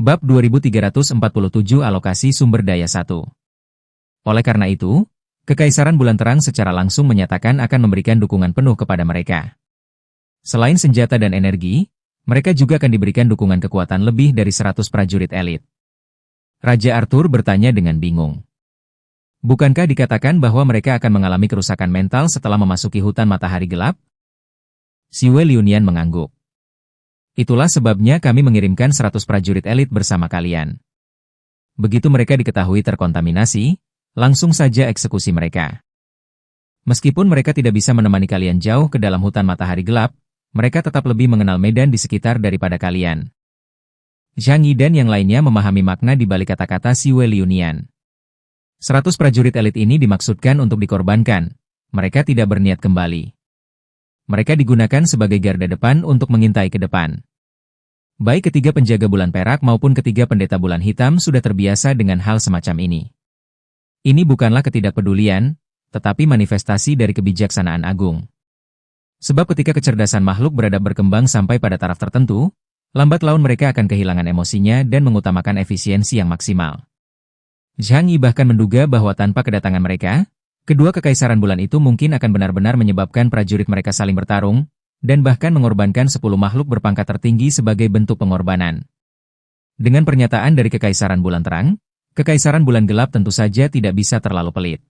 Bab 2347 Alokasi Sumber Daya 1. Oleh karena itu, Kekaisaran Bulan Terang secara langsung menyatakan akan memberikan dukungan penuh kepada mereka. Selain senjata dan energi, mereka juga akan diberikan dukungan kekuatan lebih dari 100 prajurit elit. Raja Arthur bertanya dengan bingung. Bukankah dikatakan bahwa mereka akan mengalami kerusakan mental setelah memasuki hutan matahari gelap? Siwe Liunian mengangguk. Itulah sebabnya kami mengirimkan 100 prajurit elit bersama kalian. Begitu mereka diketahui terkontaminasi, langsung saja eksekusi mereka. Meskipun mereka tidak bisa menemani kalian jauh ke dalam hutan matahari gelap, mereka tetap lebih mengenal medan di sekitar daripada kalian. Zhang Yi dan yang lainnya memahami makna di balik kata-kata Siwe Liunian. 100 prajurit elit ini dimaksudkan untuk dikorbankan, mereka tidak berniat kembali. Mereka digunakan sebagai garda depan untuk mengintai ke depan. Baik ketiga penjaga bulan perak maupun ketiga pendeta bulan hitam sudah terbiasa dengan hal semacam ini. Ini bukanlah ketidakpedulian, tetapi manifestasi dari kebijaksanaan agung. Sebab ketika kecerdasan makhluk beradab berkembang sampai pada taraf tertentu, lambat laun mereka akan kehilangan emosinya dan mengutamakan efisiensi yang maksimal. Zhang Yi bahkan menduga bahwa tanpa kedatangan mereka, kedua kekaisaran bulan itu mungkin akan benar-benar menyebabkan prajurit mereka saling bertarung, dan bahkan mengorbankan 10 makhluk berpangkat tertinggi sebagai bentuk pengorbanan. Dengan pernyataan dari Kekaisaran Bulan Terang, Kekaisaran Bulan Gelap tentu saja tidak bisa terlalu pelit.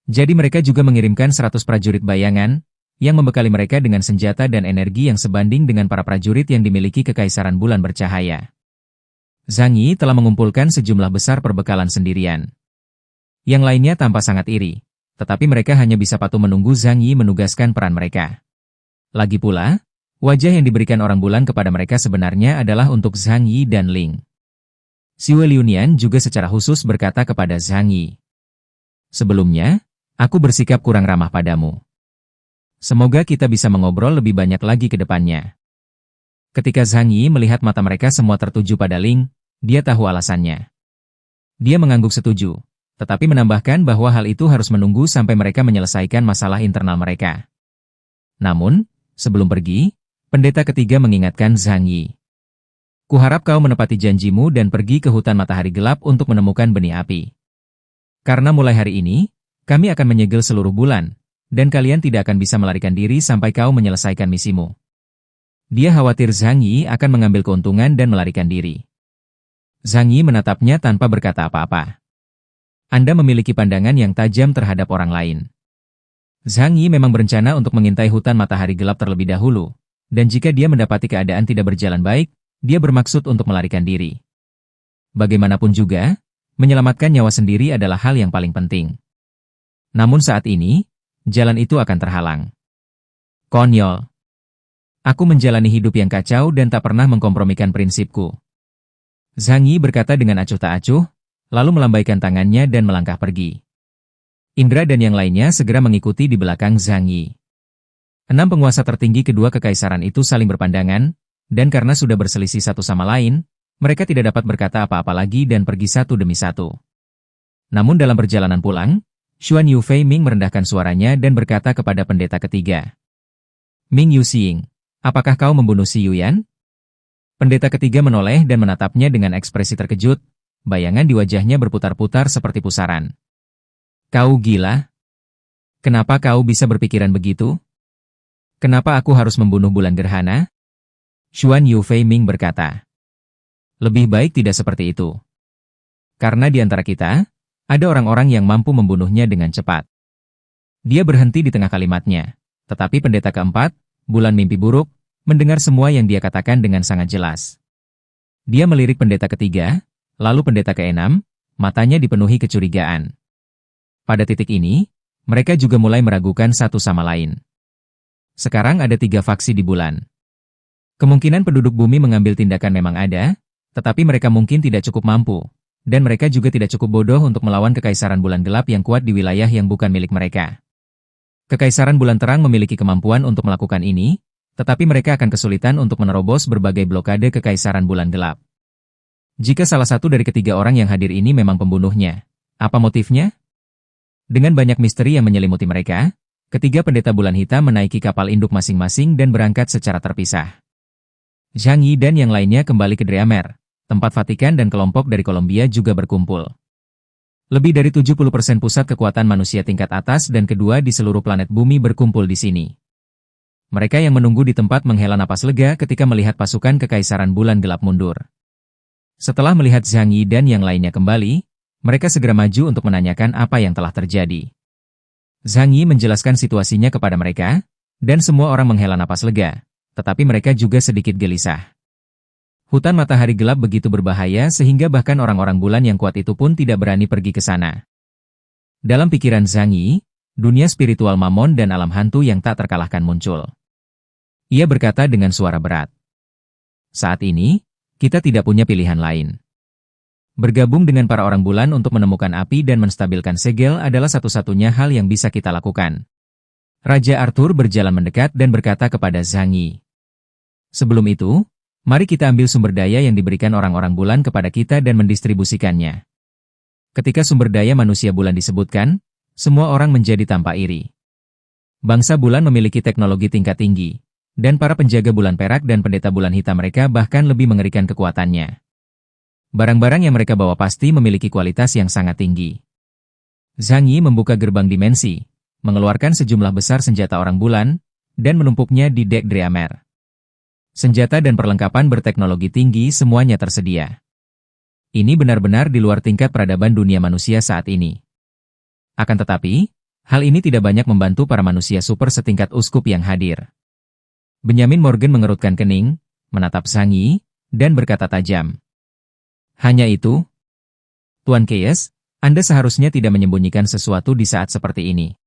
Jadi mereka juga mengirimkan 100 prajurit bayangan, yang membekali mereka dengan senjata dan energi yang sebanding dengan para prajurit yang dimiliki Kekaisaran Bulan Bercahaya. Zhang Yi telah mengumpulkan sejumlah besar perbekalan sendirian. Yang lainnya tampak sangat iri, tetapi mereka hanya bisa patuh menunggu Zhang Yi menugaskan peran mereka. Lagi pula, wajah yang diberikan orang bulan kepada mereka sebenarnya adalah untuk Zhang Yi dan Ling. Siwe Liunian juga secara khusus berkata kepada Zhang Yi. Sebelumnya, aku bersikap kurang ramah padamu. Semoga kita bisa mengobrol lebih banyak lagi ke depannya. Ketika Zhang Yi melihat mata mereka semua tertuju pada Ling, dia tahu alasannya. Dia mengangguk setuju, tetapi menambahkan bahwa hal itu harus menunggu sampai mereka menyelesaikan masalah internal mereka. Namun, sebelum pergi, pendeta ketiga mengingatkan Zhang Yi. Kuharap kau menepati janjimu dan pergi ke hutan matahari gelap untuk menemukan benih api. Karena mulai hari ini, kami akan menyegel seluruh bulan, dan kalian tidak akan bisa melarikan diri sampai kau menyelesaikan misimu. Dia khawatir Zhang Yi akan mengambil keuntungan dan melarikan diri. Zhang Yi menatapnya tanpa berkata apa-apa. Anda memiliki pandangan yang tajam terhadap orang lain. Zhang Yi memang berencana untuk mengintai hutan matahari gelap terlebih dahulu, dan jika dia mendapati keadaan tidak berjalan baik, dia bermaksud untuk melarikan diri. Bagaimanapun juga, menyelamatkan nyawa sendiri adalah hal yang paling penting. Namun saat ini, jalan itu akan terhalang. Konyol. Aku menjalani hidup yang kacau dan tak pernah mengkompromikan prinsipku. Zhang Yi berkata dengan acuh tak acuh, lalu melambaikan tangannya dan melangkah pergi. Indra dan yang lainnya segera mengikuti di belakang Zhang Yi. 6 penguasa tertinggi kedua kekaisaran itu saling berpandangan, dan karena sudah berselisih satu sama lain, mereka tidak dapat berkata apa-apa lagi dan pergi satu demi satu. Namun dalam perjalanan pulang, Xuan Yu Fei Ming merendahkan suaranya dan berkata kepada pendeta ketiga. Ming Yu Xing, apakah kau membunuh Si Yuyan? Pendeta ketiga menoleh dan menatapnya dengan ekspresi terkejut, bayangan di wajahnya berputar-putar seperti pusaran. Kau gila? Kenapa kau bisa berpikiran begitu? Kenapa aku harus membunuh bulan gerhana? Xuan Yu Fei Ming berkata. Lebih baik tidak seperti itu. Karena di antara kita, ada orang-orang yang mampu membunuhnya dengan cepat. Dia berhenti di tengah kalimatnya, tetapi pendeta keempat, Bulan Mimpi Buruk, mendengar semua yang dia katakan dengan sangat jelas. Dia melirik pendeta ketiga, lalu pendeta keenam, matanya dipenuhi kecurigaan. Pada titik ini, mereka juga mulai meragukan satu sama lain. Sekarang ada 3 faksi di bulan. Kemungkinan penduduk bumi mengambil tindakan memang ada, tetapi mereka mungkin tidak cukup mampu, dan mereka juga tidak cukup bodoh untuk melawan Kekaisaran Bulan Gelap yang kuat di wilayah yang bukan milik mereka. Kekaisaran Bulan Terang memiliki kemampuan untuk melakukan ini, tetapi mereka akan kesulitan untuk menerobos berbagai blokade Kekaisaran Bulan Gelap. Jika salah satu dari ketiga orang yang hadir ini memang pembunuhnya, apa motifnya? Dengan banyak misteri yang menyelimuti mereka, ketiga pendeta bulan hitam menaiki kapal induk masing-masing dan berangkat secara terpisah. Zhang Yi dan yang lainnya kembali ke Dreamer, tempat Vatikan dan kelompok dari Kolombia juga berkumpul. Lebih dari 70% pusat kekuatan manusia tingkat atas dan kedua di seluruh planet bumi berkumpul di sini. Mereka yang menunggu di tempat menghela napas lega ketika melihat pasukan Kekaisaran Bulan Gelap mundur. Setelah melihat Zhang Yi dan yang lainnya kembali, mereka segera maju untuk menanyakan apa yang telah terjadi. Zhang Yi menjelaskan situasinya kepada mereka, dan semua orang menghela napas lega, tetapi mereka juga sedikit gelisah. Hutan matahari gelap begitu berbahaya sehingga bahkan orang-orang bulan yang kuat itu pun tidak berani pergi ke sana. Dalam pikiran Zhang Yi, dunia spiritual Mamon dan alam hantu yang tak terkalahkan muncul. Ia berkata dengan suara berat. Saat ini, kita tidak punya pilihan lain. Bergabung dengan para orang bulan untuk menemukan api dan menstabilkan segel adalah satu-satunya hal yang bisa kita lakukan. Raja Arthur berjalan mendekat dan berkata kepada Zhang Yi. Sebelum itu, mari kita ambil sumber daya yang diberikan orang-orang bulan kepada kita dan mendistribusikannya. Ketika sumber daya manusia bulan disebutkan, semua orang menjadi tampak iri. Bangsa bulan memiliki teknologi tingkat tinggi, dan para penjaga bulan perak dan pendeta bulan hitam mereka bahkan lebih mengerikan kekuatannya. Barang-barang yang mereka bawa pasti memiliki kualitas yang sangat tinggi. Zhang Yi membuka gerbang dimensi, mengeluarkan sejumlah besar senjata orang bulan, dan menumpuknya di dek Dreamer. Senjata dan perlengkapan berteknologi tinggi semuanya tersedia. Ini benar-benar di luar tingkat peradaban dunia manusia saat ini. Akan tetapi, hal ini tidak banyak membantu para manusia super setingkat uskup yang hadir. Benjamin Morgan mengerutkan kening, menatap Zhang Yi, dan berkata tajam. Hanya itu? Tuan Keyes, Anda seharusnya tidak menyembunyikan sesuatu di saat seperti ini.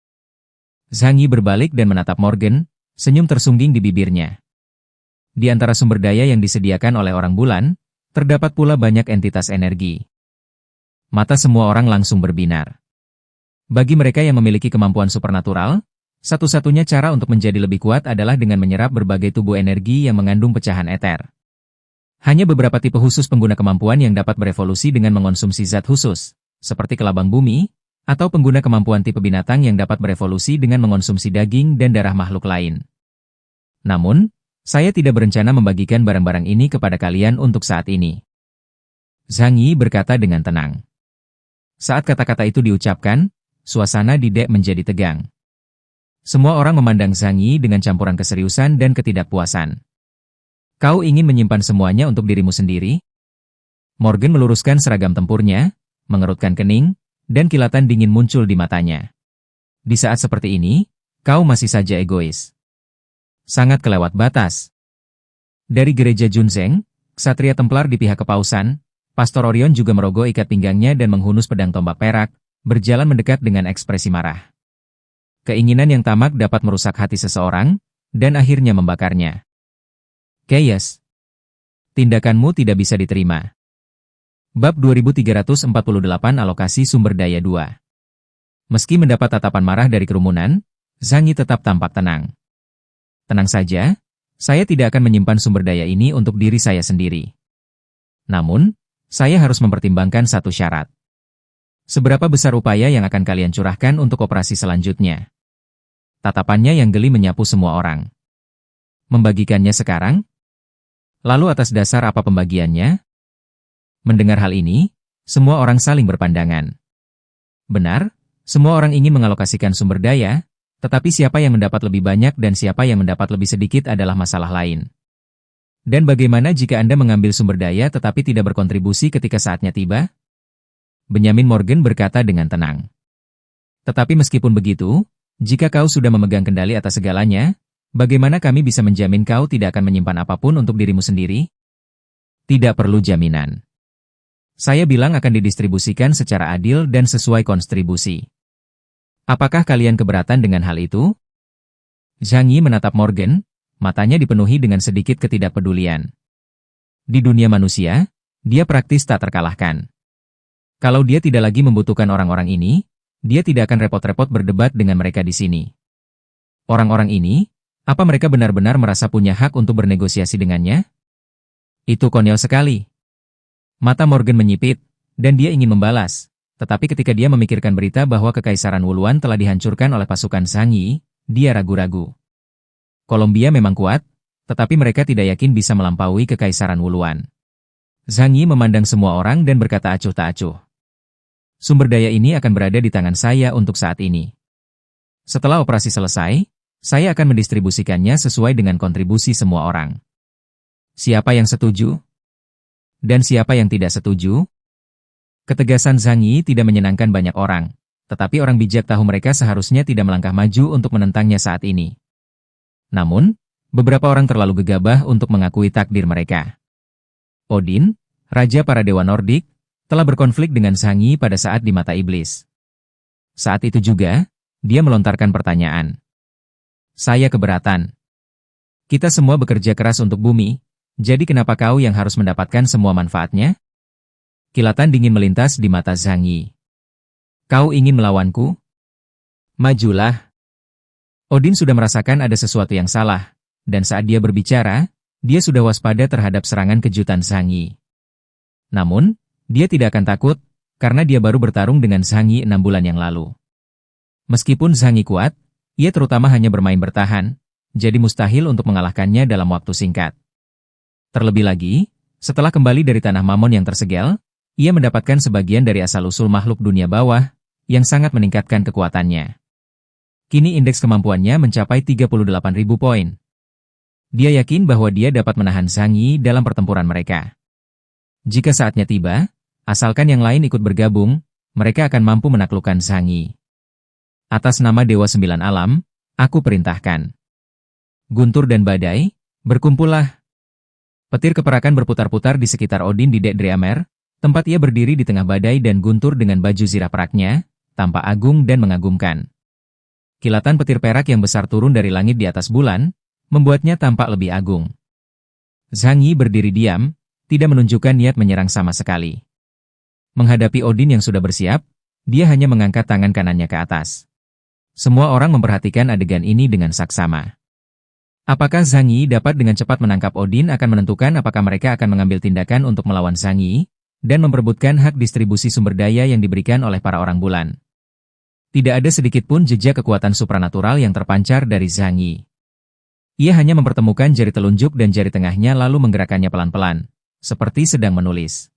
Zhang Yi berbalik dan menatap Morgan, senyum tersungging di bibirnya. Di antara sumber daya yang disediakan oleh orang bulan, terdapat pula banyak entitas energi. Mata semua orang langsung berbinar. Bagi mereka yang memiliki kemampuan supernatural, satu-satunya cara untuk menjadi lebih kuat adalah dengan menyerap berbagai tubuh energi yang mengandung pecahan eter. Hanya beberapa tipe khusus pengguna kemampuan yang dapat berevolusi dengan mengonsumsi zat khusus, seperti kelabang bumi, atau pengguna kemampuan tipe binatang yang dapat berevolusi dengan mengonsumsi daging dan darah makhluk lain. Namun, saya tidak berencana membagikan barang-barang ini kepada kalian untuk saat ini. Zhang Yi berkata dengan tenang. Saat kata-kata itu diucapkan, suasana di dek menjadi tegang. Semua orang memandang Zhang Yi dengan campuran keseriusan dan ketidakpuasan. Kau ingin menyimpan semuanya untuk dirimu sendiri? Morgan meluruskan seragam tempurnya, mengerutkan kening, dan kilatan dingin muncul di matanya. Di saat seperti ini, kau masih saja egois. Sangat kelewat batas. Dari gereja Junzeng, ksatria Templar di pihak kepausan, Pastor Orion juga merogoh ikat pinggangnya dan menghunus pedang tombak perak, berjalan mendekat dengan ekspresi marah. Keinginan yang tamak dapat merusak hati seseorang, dan akhirnya membakarnya. Keyes, tindakanmu tidak bisa diterima. Bab 2348 Alokasi Sumber Daya 2. Meski mendapat tatapan marah dari kerumunan, Zhang Yi tetap tampak tenang. Tenang saja, saya tidak akan menyimpan sumber daya ini untuk diri saya sendiri. Namun, saya harus mempertimbangkan satu syarat. Seberapa besar upaya yang akan kalian curahkan untuk operasi selanjutnya? Tatapannya yang geli menyapu semua orang. Membagikannya sekarang? Lalu atas dasar apa pembagiannya? Mendengar hal ini, semua orang saling berpandangan. Benar, semua orang ingin mengalokasikan sumber daya, tetapi siapa yang mendapat lebih banyak dan siapa yang mendapat lebih sedikit adalah masalah lain. Dan bagaimana jika Anda mengambil sumber daya tetapi tidak berkontribusi ketika saatnya tiba? Benjamin Morgan berkata dengan tenang. Tetapi meskipun begitu, jika kau sudah memegang kendali atas segalanya, bagaimana kami bisa menjamin kau tidak akan menyimpan apapun untuk dirimu sendiri? Tidak perlu jaminan. Saya bilang akan didistribusikan secara adil dan sesuai konstribusi. Apakah kalian keberatan dengan hal itu? Zhang Yi menatap Morgan, matanya dipenuhi dengan sedikit ketidakpedulian. Di dunia manusia, dia praktis tak terkalahkan. Kalau dia tidak lagi membutuhkan orang-orang ini, dia tidak akan repot-repot berdebat dengan mereka di sini. Orang-orang ini, apa mereka benar-benar merasa punya hak untuk bernegosiasi dengannya? Itu konyol sekali. Mata Morgan menyipit, dan dia ingin membalas. Tetapi ketika dia memikirkan berita bahwa Kekaisaran Wuluan telah dihancurkan oleh pasukan Zhang Yi, dia ragu-ragu. Kolombia memang kuat, tetapi mereka tidak yakin bisa melampaui Kekaisaran Wuluan. Zhang Yi memandang semua orang dan berkata acuh tak acuh. Sumber daya ini akan berada di tangan saya untuk saat ini. Setelah operasi selesai, saya akan mendistribusikannya sesuai dengan kontribusi semua orang. Siapa yang setuju? Dan siapa yang tidak setuju? Ketegasan Zhang Yi tidak menyenangkan banyak orang, tetapi orang bijak tahu mereka seharusnya tidak melangkah maju untuk menentangnya saat ini. Namun, beberapa orang terlalu gegabah untuk mengakui takdir mereka. Odin, raja para dewa Nordik, telah berkonflik dengan Zhang Yi pada saat di mata iblis. Saat itu juga, dia melontarkan pertanyaan. Saya keberatan. Kita semua bekerja keras untuk bumi, jadi kenapa kau yang harus mendapatkan semua manfaatnya? Kilatan dingin melintas di mata Zhang Yi. Kau ingin melawanku? Majulah. Odin sudah merasakan ada sesuatu yang salah, dan saat dia berbicara, dia sudah waspada terhadap serangan kejutan Zhang Yi. Namun, dia tidak akan takut, karena dia baru bertarung dengan Zhang Yi 6 bulan yang lalu. Meskipun Zhang Yi kuat, ia terutama hanya bermain bertahan, jadi mustahil untuk mengalahkannya dalam waktu singkat. Terlebih lagi, setelah kembali dari tanah Mamon yang tersegel, ia mendapatkan sebagian dari asal-usul makhluk dunia bawah, yang sangat meningkatkan kekuatannya. Kini indeks kemampuannya mencapai 38.000 poin. Dia yakin bahwa dia dapat menahan Zhang Yi dalam pertempuran mereka. Jika saatnya tiba, asalkan yang lain ikut bergabung, mereka akan mampu menaklukkan Zhang Yi. Atas nama Dewa Sembilan Alam, aku perintahkan. Guntur dan Badai, berkumpullah. Petir keperakan berputar-putar di sekitar Odin di Deidreamer, tempat ia berdiri di tengah Badai dan Guntur dengan baju zirah peraknya, tampak agung dan mengagumkan. Kilatan petir perak yang besar turun dari langit di atas bulan, membuatnya tampak lebih agung. Zhang Yi berdiri diam, tidak menunjukkan niat menyerang sama sekali. Menghadapi Odin yang sudah bersiap, dia hanya mengangkat tangan kanannya ke atas. Semua orang memperhatikan adegan ini dengan saksama. Apakah Zhang Yi dapat dengan cepat menangkap Odin akan menentukan apakah mereka akan mengambil tindakan untuk melawan Zhang Yi, dan memperebutkan hak distribusi sumber daya yang diberikan oleh para orang bulan. Tidak ada sedikit pun jejak kekuatan supranatural yang terpancar dari Zhang Yi. Ia hanya mempertemukan jari telunjuk dan jari tengahnya lalu menggerakkannya pelan-pelan, seperti sedang menulis.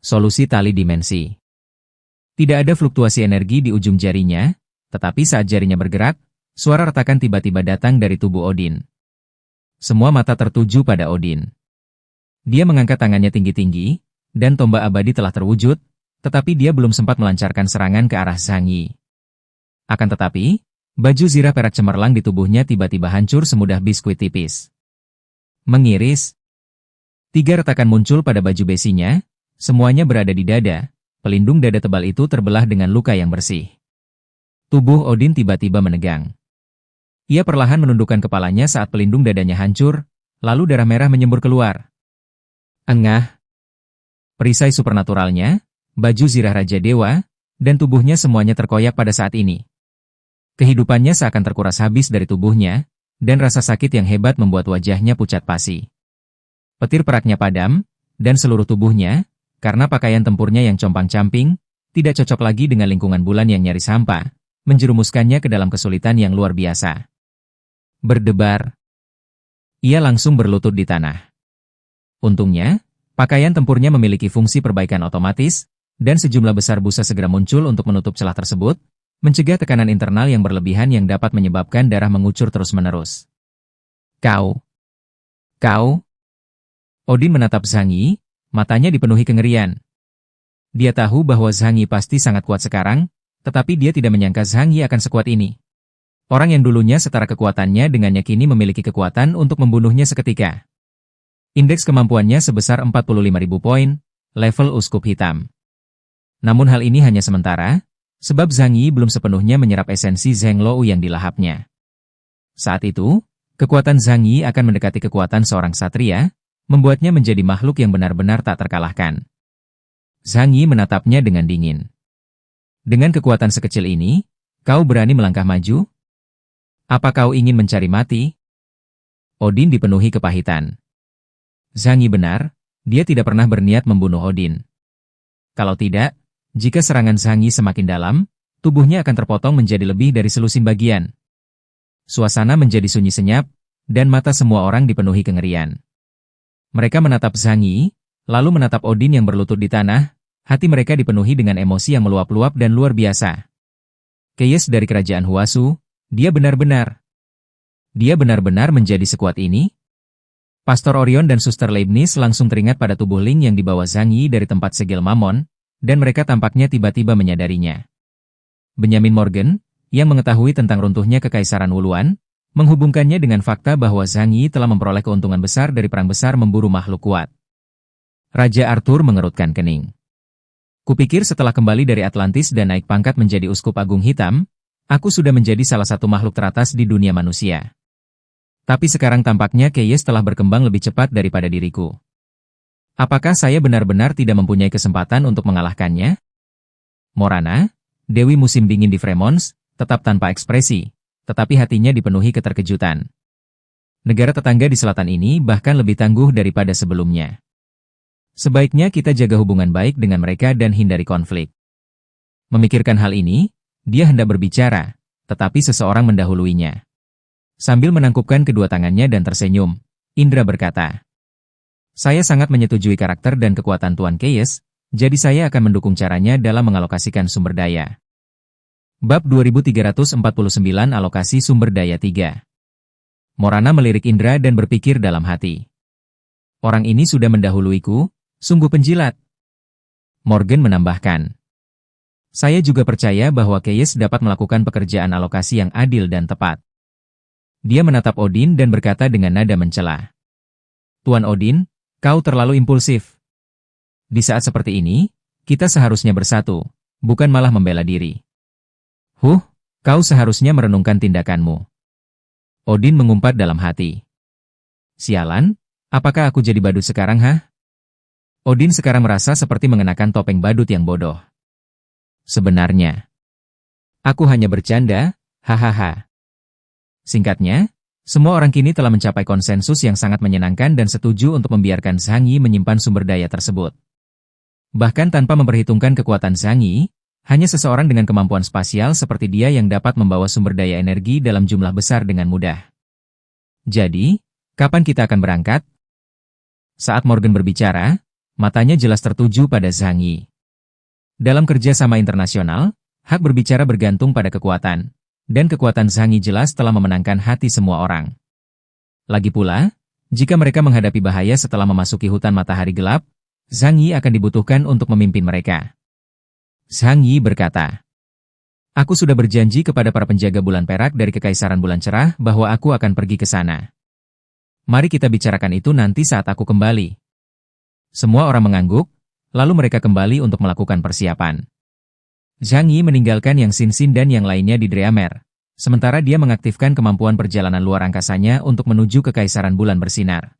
Solusi tali dimensi. Tidak ada fluktuasi energi di ujung jarinya, tetapi saat jarinya bergerak, suara retakan tiba-tiba datang dari tubuh Odin. Semua mata tertuju pada Odin. Dia mengangkat tangannya tinggi-tinggi, dan tombak abadi telah terwujud, tetapi dia belum sempat melancarkan serangan ke arah Zhang Yi. Akan tetapi, baju zirah perak cemerlang di tubuhnya tiba-tiba hancur semudah biskuit tipis. Mengiris. 3 retakan muncul pada baju besinya, semuanya berada di dada, pelindung dada tebal itu terbelah dengan luka yang bersih. Tubuh Odin tiba-tiba menegang. Ia perlahan menundukkan kepalanya saat pelindung dadanya hancur, lalu darah merah menyembur keluar. Engah. Perisai supernaturalnya, baju zirah Raja Dewa, dan tubuhnya semuanya terkoyak pada saat ini. Kehidupannya seakan terkuras habis dari tubuhnya, dan rasa sakit yang hebat membuat wajahnya pucat pasi. Petir peraknya padam, dan seluruh tubuhnya, karena pakaian tempurnya yang compang-camping, tidak cocok lagi dengan lingkungan bulan yang nyaris hampa, menjerumuskannya ke dalam kesulitan yang luar biasa. Berdebar. Ia langsung berlutut di tanah. Untungnya, pakaian tempurnya memiliki fungsi perbaikan otomatis, dan sejumlah besar busa segera muncul untuk menutup celah tersebut, mencegah tekanan internal yang berlebihan yang dapat menyebabkan darah mengucur terus-menerus. Kau. Odin menatap Zhang Yi, matanya dipenuhi kengerian. Dia tahu bahwa Zhang Yi pasti sangat kuat sekarang, tetapi dia tidak menyangka Zhang Yi akan sekuat ini. Orang yang dulunya setara kekuatannya dengannya kini memiliki kekuatan untuk membunuhnya seketika. Indeks kemampuannya sebesar 45.000 poin, level uskup hitam. Namun hal ini hanya sementara, sebab Zhang Yi belum sepenuhnya menyerap esensi Zheng Lou yang dilahapnya. Saat itu, kekuatan Zhang Yi akan mendekati kekuatan seorang satria, membuatnya menjadi makhluk yang benar-benar tak terkalahkan. Zhang Yi menatapnya dengan dingin. Dengan kekuatan sekecil ini, kau berani melangkah maju? Apa kau ingin mencari mati? Odin dipenuhi kepahitan. Zhang Yi benar, dia tidak pernah berniat membunuh Odin. Kalau tidak, jika serangan Zhang Yi semakin dalam, tubuhnya akan terpotong menjadi lebih dari selusin bagian. Suasana menjadi sunyi senyap, dan mata semua orang dipenuhi kengerian. Mereka menatap Zhang Yi, lalu menatap Odin yang berlutut di tanah. Hati mereka dipenuhi dengan emosi yang meluap-luap dan luar biasa. Keyes dari kerajaan Huasu, dia benar-benar menjadi sekuat ini? Pastor Orion dan Suster Leibniz langsung teringat pada tubuh Ling yang dibawa Zhang Yi dari tempat segel Mamon, dan mereka tampaknya tiba-tiba menyadarinya. Benjamin Morgan, yang mengetahui tentang runtuhnya Kekaisaran Wuluan, menghubungkannya dengan fakta bahwa Zhang Yi telah memperoleh keuntungan besar dari perang besar memburu makhluk kuat. Raja Arthur mengerutkan kening. Kupikir setelah kembali dari Atlantis dan naik pangkat menjadi Uskup Agung Hitam, aku sudah menjadi salah satu makhluk teratas di dunia manusia. Tapi sekarang tampaknya Keyes telah berkembang lebih cepat daripada diriku. Apakah saya benar-benar tidak mempunyai kesempatan untuk mengalahkannya? Morana, Dewi musim dingin di Fremons, tetap tanpa ekspresi, tetapi hatinya dipenuhi keterkejutan. Negara tetangga di selatan ini bahkan lebih tangguh daripada sebelumnya. Sebaiknya kita jaga hubungan baik dengan mereka dan hindari konflik. Memikirkan hal ini, dia hendak berbicara, tetapi seseorang mendahuluinya. Sambil menangkupkan kedua tangannya dan tersenyum, Indra berkata, "Saya sangat menyetujui karakter dan kekuatan Tuan Keyes, jadi saya akan mendukung caranya dalam mengalokasikan sumber daya." Bab 2349 Alokasi Sumber Daya 3. Morana melirik Indra dan berpikir dalam hati. Orang ini sudah mendahuluiku, sungguh penjilat. Morgan menambahkan, "Saya juga percaya bahwa Keyes dapat melakukan pekerjaan alokasi yang adil dan tepat." Dia menatap Odin dan berkata dengan nada mencela, "Tuan Odin, kau terlalu impulsif. Di saat seperti ini, kita seharusnya bersatu, bukan malah membela diri." Kau seharusnya merenungkan tindakanmu." Odin mengumpat dalam hati. "Sialan, apakah aku jadi badut sekarang, Odin sekarang merasa seperti mengenakan topeng badut yang bodoh. "Sebenarnya, aku hanya bercanda, hahaha." Singkatnya, semua orang kini telah mencapai konsensus yang sangat menyenangkan dan setuju untuk membiarkan Zhang Yi menyimpan sumber daya tersebut. Bahkan tanpa memperhitungkan kekuatan Zhang Yi, hanya seseorang dengan kemampuan spasial seperti dia yang dapat membawa sumber daya energi dalam jumlah besar dengan mudah. "Jadi, kapan kita akan berangkat?" Saat Morgan berbicara, matanya jelas tertuju pada Zhang Yi. Dalam kerjasama internasional, hak berbicara bergantung pada kekuatan, dan kekuatan Zhang Yi jelas telah memenangkan hati semua orang. Lagi pula, jika mereka menghadapi bahaya setelah memasuki hutan matahari gelap, Zhang Yi akan dibutuhkan untuk memimpin mereka. Zhang Yi berkata, "Aku sudah berjanji kepada para penjaga bulan perak dari Kekaisaran Bulan Cerah bahwa aku akan pergi ke sana. Mari kita bicarakan itu nanti saat aku kembali." Semua orang mengangguk, lalu mereka kembali untuk melakukan persiapan. Zhang Yi meninggalkan Yang Xin-Xin dan yang lainnya di Dreamer, sementara dia mengaktifkan kemampuan perjalanan luar angkasanya untuk menuju Kekaisaran Bulan Bersinar.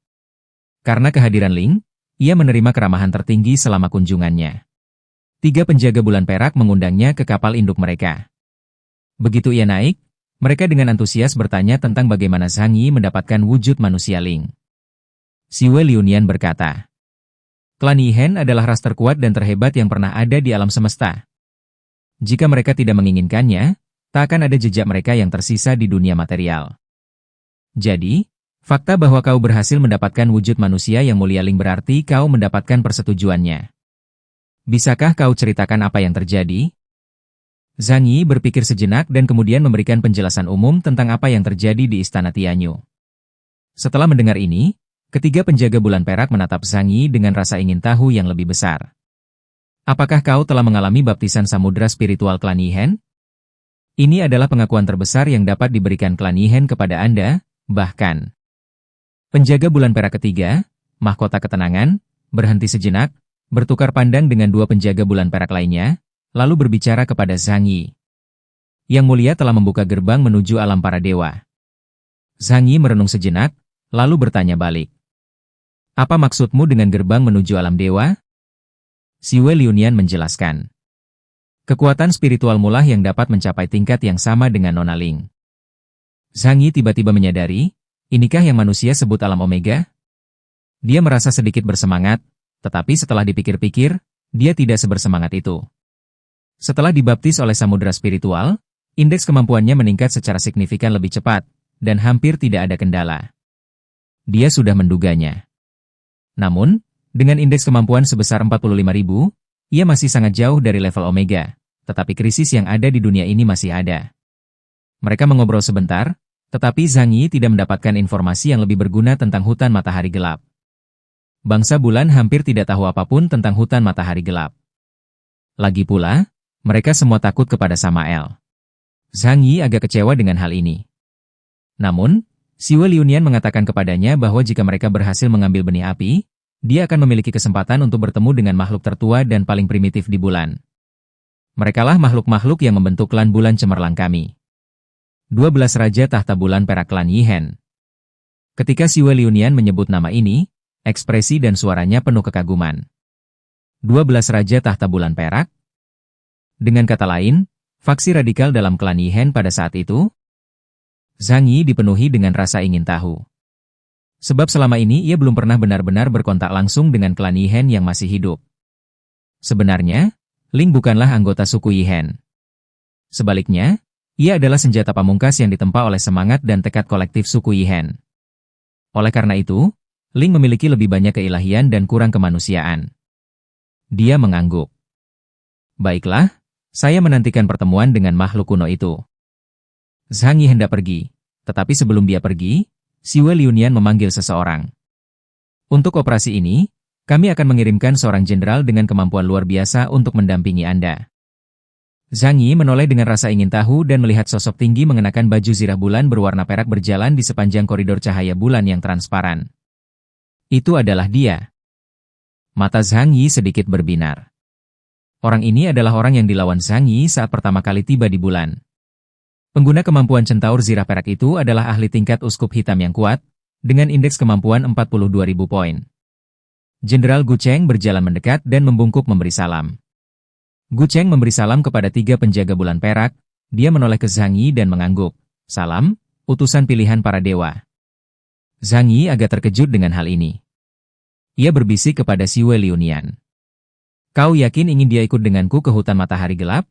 Karena kehadiran Ling, ia menerima keramahan tertinggi selama kunjungannya. 3 penjaga bulan perak mengundangnya ke kapal induk mereka. Begitu ia naik, mereka dengan antusias bertanya tentang bagaimana Zhang Yi mendapatkan wujud manusia Ling. Siwe Liunian berkata, "Klan Yihen adalah ras terkuat dan terhebat yang pernah ada di alam semesta. Jika mereka tidak menginginkannya, tak akan ada jejak mereka yang tersisa di dunia material. Jadi, fakta bahwa kau berhasil mendapatkan wujud manusia yang mulia Ling berarti kau mendapatkan persetujuannya. Bisakah kau ceritakan apa yang terjadi?" Zhang Yi berpikir sejenak dan kemudian memberikan penjelasan umum tentang apa yang terjadi di Istana Tianyu. Setelah mendengar ini, ketiga penjaga bulan perak menatap Zhang Yi dengan rasa ingin tahu yang lebih besar. "Apakah kau telah mengalami baptisan samudra spiritual klan Yihen? Ini adalah pengakuan terbesar yang dapat diberikan klan Yihen kepada Anda, bahkan." Penjaga bulan perak ketiga, mahkota ketenangan, berhenti sejenak, bertukar pandang dengan 2 penjaga bulan perak lainnya, lalu berbicara kepada Zhang Yi. "Yang mulia telah membuka gerbang menuju alam para dewa." Zhang Yi merenung sejenak, lalu bertanya balik. "Apa maksudmu dengan gerbang menuju alam dewa?" Siwe Liunian menjelaskan. "Kekuatan spiritual mulah yang dapat mencapai tingkat yang sama dengan Nona Ling." Zhang Yi tiba-tiba menyadari, inikah yang manusia sebut alam Omega? Dia merasa sedikit bersemangat, tetapi setelah dipikir-pikir, dia tidak sebersemangat itu. Setelah dibaptis oleh samudra spiritual, indeks kemampuannya meningkat secara signifikan lebih cepat, dan hampir tidak ada kendala. Dia sudah menduganya. Namun, Dengan indeks kemampuan sebesar 45.000, ia masih sangat jauh dari level Omega, tetapi krisis yang ada di dunia ini masih ada. Mereka mengobrol sebentar, tetapi Zhang Yi tidak mendapatkan informasi yang lebih berguna tentang hutan matahari gelap. Bangsa bulan hampir tidak tahu apapun tentang hutan matahari gelap. Lagi pula, mereka semua takut kepada Samael. Zhang Yi agak kecewa dengan hal ini. Namun, Siwe Liunian mengatakan kepadanya bahwa jika mereka berhasil mengambil benih api, dia akan memiliki kesempatan untuk bertemu dengan makhluk tertua dan paling primitif di bulan. Merekalah makhluk-makhluk yang membentuk klan bulan cemerlang kami. 12 Raja Tahta Bulan Perak Klan Yihen. Ketika Siwe Liunian menyebut nama ini, ekspresi dan suaranya penuh kekaguman. 12 Raja Tahta Bulan Perak? Dengan kata lain, faksi radikal dalam klan Yihen pada saat itu? Zhang Yi dipenuhi dengan rasa ingin tahu. Sebab selama ini ia belum pernah benar-benar berkontak langsung dengan klan Yihen yang masih hidup. Sebenarnya, Ling bukanlah anggota suku Yihen. Sebaliknya, ia adalah senjata pamungkas yang ditempa oleh semangat dan tekad kolektif suku Yihen. Oleh karena itu, Ling memiliki lebih banyak keilahian dan kurang kemanusiaan. Dia mengangguk. Baiklah, saya menantikan pertemuan dengan makhluk kuno itu. Zhang Yi hendak pergi, tetapi sebelum dia pergi, Siwe Liunian memanggil seseorang. Untuk operasi ini, kami akan mengirimkan seorang jenderal dengan kemampuan luar biasa untuk mendampingi Anda. Zhang Yi menoleh dengan rasa ingin tahu dan melihat sosok tinggi mengenakan baju zirah bulan berwarna perak berjalan di sepanjang koridor cahaya bulan yang transparan. Itu adalah dia. Mata Zhang Yi sedikit berbinar. Orang ini adalah orang yang dilawan Zhang Yi saat pertama kali tiba di bulan. Pengguna kemampuan centaur zirah perak itu adalah ahli tingkat uskup hitam yang kuat, dengan indeks kemampuan 42.000 poin. Jenderal Gu Cheng berjalan mendekat dan membungkuk memberi salam. Gu Cheng memberi salam kepada 3 penjaga bulan perak, dia menoleh ke Zhang Yi dan mengangguk. Salam, utusan pilihan para dewa. Zhang Yi agak terkejut dengan hal ini. Ia berbisik kepada Siwe Liunian. Kau yakin ingin dia ikut denganku ke hutan matahari gelap?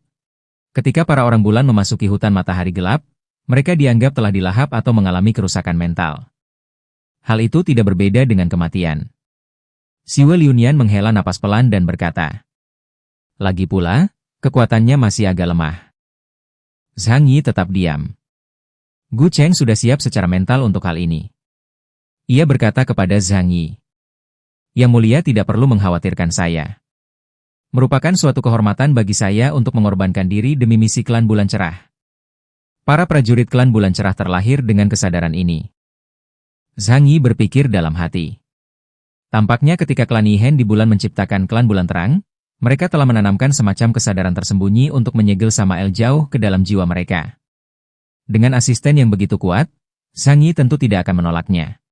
Ketika para orang bulan memasuki hutan matahari gelap, mereka dianggap telah dilahap atau mengalami kerusakan mental. Hal itu tidak berbeda dengan kematian. Siwe Liunian menghela napas pelan dan berkata, lagi pula, kekuatannya masih agak lemah. Zhang Yi tetap diam. Gu Cheng sudah siap secara mental untuk hal ini. Ia berkata kepada Zhang Yi, Yang Mulia tidak perlu mengkhawatirkan saya. Merupakan suatu kehormatan bagi saya untuk mengorbankan diri demi misi klan bulan cerah. Para prajurit klan bulan cerah terlahir dengan kesadaran ini. Zhang Yi berpikir dalam hati. Tampaknya ketika klan Yihen di bulan menciptakan klan bulan terang, mereka telah menanamkan semacam kesadaran tersembunyi untuk menyegel Samael jauh ke dalam jiwa mereka. Dengan asisten yang begitu kuat, Zhang Yi tentu tidak akan menolaknya.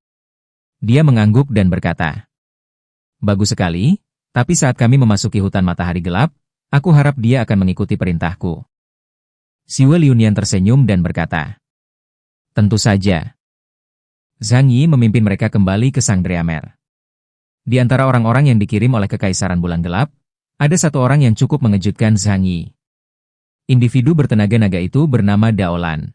Dia mengangguk dan berkata, bagus sekali. Tapi saat kami memasuki hutan matahari gelap, aku harap dia akan mengikuti perintahku. Siwe Liunian tersenyum dan berkata, tentu saja. Zhang Yi memimpin mereka kembali ke Sang Dreamer. Di antara orang-orang yang dikirim oleh Kekaisaran Bulan Gelap, ada satu orang yang cukup mengejutkan Zhang Yi. Individu bertenaga naga itu bernama Daolan.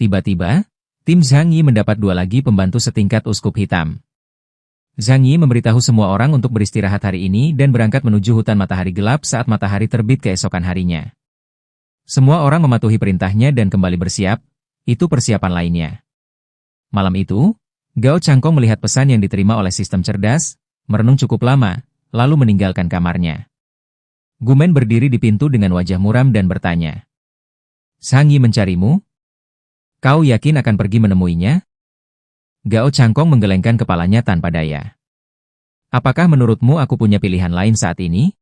Tiba-tiba, tim Zhang Yi mendapat 2 lagi pembantu setingkat uskup hitam. Zhang Yi memberitahu semua orang untuk beristirahat hari ini dan berangkat menuju hutan matahari gelap saat matahari terbit keesokan harinya. Semua orang mematuhi perintahnya dan kembali bersiap, itu persiapan lainnya. Malam itu, Gao Changkong melihat pesan yang diterima oleh sistem cerdas, merenung cukup lama, lalu meninggalkan kamarnya. Gumen berdiri di pintu dengan wajah muram dan bertanya, Zhang Yi mencarimu? Kau yakin akan pergi menemuinya? Gao Changkong menggelengkan kepalanya tanpa daya. Apakah menurutmu aku punya pilihan lain saat ini?